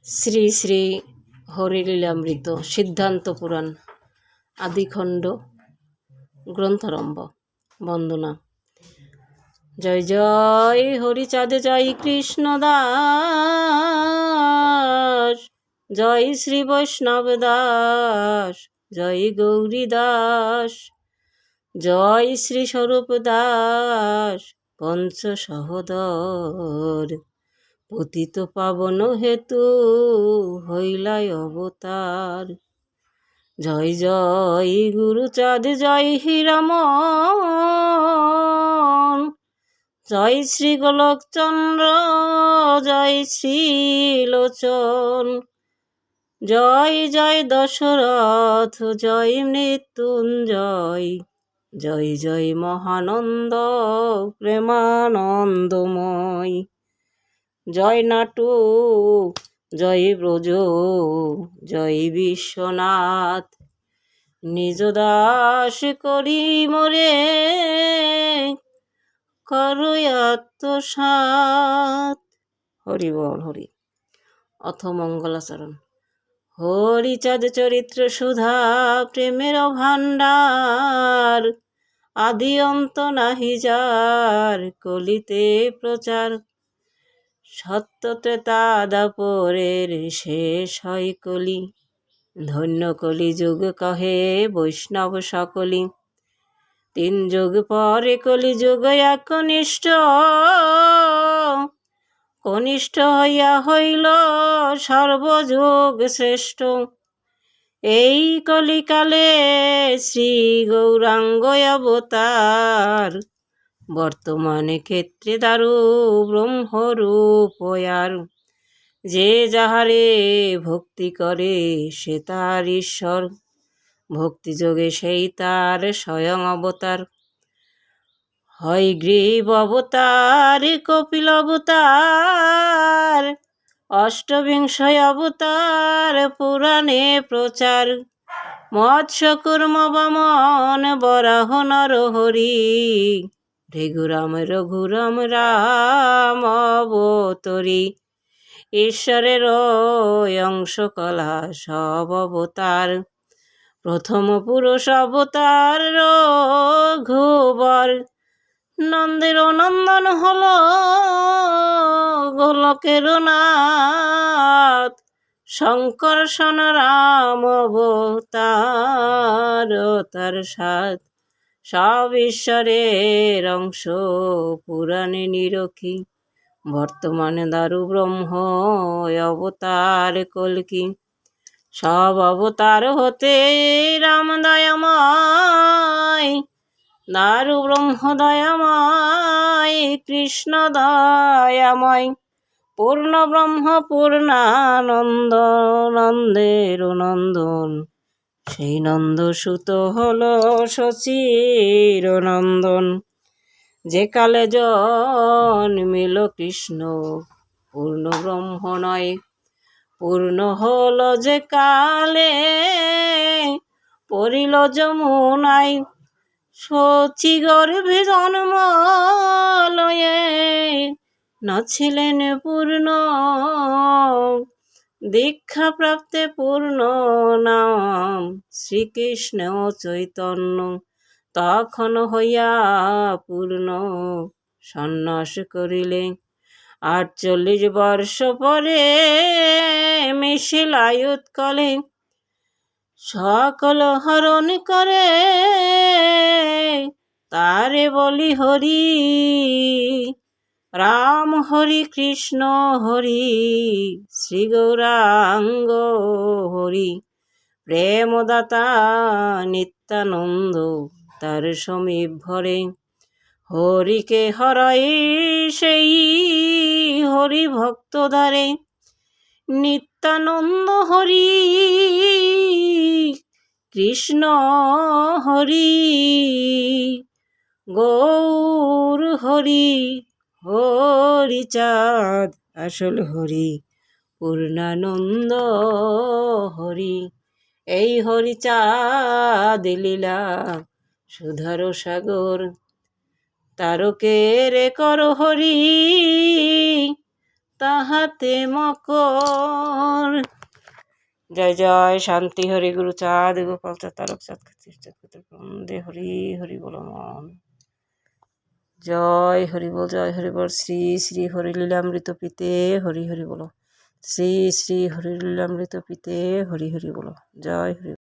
শ্রী শ্রী হরিলীলামৃত সিদ্ধান্ত পুরাণ আদিখণ্ড গ্রন্থারম্ভ বন্দনা। জয় জয় হরিচাঁদ, জয় কৃষ্ণ দাস, জয় শ্রী বৈষ্ণব দাস, জয় গৌরী দাস, জয় শ্রী স্বরূপ দাস পঞ্চ সহোদর, পতিত পাবন হেতু হইলাই অবতার। জয় জয় গুরুচাঁদ, জয় হীরামন, জয় শ্রী গোলকচন্দ্র, জয় শ্রী লোচন, জয় জয় দশরথ, জয় মৃত্যুঞ্জয়, জয় জয় মহানন্দ প্রেমানন্দময়, জয় নাটু, জয় ব্রজ, জয় বিশ্বনাথ, নিজ দাস করি মোরে করো আত্মসাৎ। হরি বল হরি। অথ মঙ্গলাচরণ। হরিচাঁদ চরিত্র সুধা প্রেমের ভাণ্ডার, আদি অন্ত নাহি যার কলিতে প্রচার। সত্য ত্রেতা দাপরের শেষ হয় কলি, ধন্য কলি যুগ কহে বৈষ্ণব সকলি। 3 যুগ পরে কলি যুগ একনিষ্ঠ, কনিষ্ঠ হইয়া হইল সর্বযুগ শ্রেষ্ঠ। এই কলিকালে শ্রী গৌরাঙ্গ অবতার, বর্তমানে ক্ষেত্রে দারু ব্রহ্মরূপয়ার। যে যাহারে ভক্তি করে সে তার ঈশ্বর, ভক্তিযোগে সেই তার স্বয়ং অবতার। হয় গ্রীব অবতার, কপিল অবতার, অষ্টবিংশ অবতার পুরাণে প্রচার। মৎস্য কুর্ম বামন বরাহ নরহরি, ভৃগুরাম রঘুরাম রাম অবতরী। ঈশ্বরের অংশ কলা সব অবতার, প্রথম পুরুষ অবতার রঘুবর। নন্দের নন্দন হল গোলকের নাথ, শঙ্কর্ষণ রাম অবতার তার সাথ। সব ঈশ্বরের অংশ পুরাণে নিরখি, বর্তমানে দারু ব্রহ্ম অবতার কল্কি। সব অবতার হতে রাম দয়াময়, দারু ব্রহ্ম দয়াময়, কৃষ্ণ দয়াময়। পূর্ণ ব্রহ্ম পূর্ণানন্দ, নন্দের নন্দন, সেই নন্দসুত হল শচীর নন্দন। যে কালে জন্মিল কৃষ্ণ পূর্ণ ব্রহ্ম নয়, পূর্ণ হল যে কালে পড়িল যমুনায়। শচী গর্ভে জন্ম লয়ে নাছিলেন পূর্ণ, দীক্ষা প্রাপ্তে পূর্ণ নাম শ্রীকৃষ্ণ চৈতন্য। তখন হইয়া পূর্ণ সন্ন্যাস করিলে, 48 বর্ষ পরে মিশিল আয়ুৎকলে। সকল হরণ করে তারে বলি হরি, রাম হরি কৃষ্ণ হরি, শ্রী গৌরাঙ্গ হরি। প্রেমদাতা নিত্যানন্দ তার সমীপ ভরে, হরিকে হরাই সেই হরি ভক্ত ধারে। নিত্যানন্দ হরি কৃষ্ণ হরি, গৌর হরি, হরিচাঁদ আসল হরি, পূর্ণানন্দ হরি। এই হরিচাঁদ লীলা সুধার সাগর, তারকে রে কর হরি, তাহাতে মকর। জয় জয় শান্তি হরি গুরু চাঁদ গোপাল চাঁদ তারক চাঁদ খাতির চাঁদ দে হরি হরি বল মন। জয় হরি বল শ্রী শ্রী হরি লীলামৃত পিতে হরি হরি বলো। শ্রী শ্রী হরি লীলামৃত পিতে হরি হরি বলো। জয় হরি।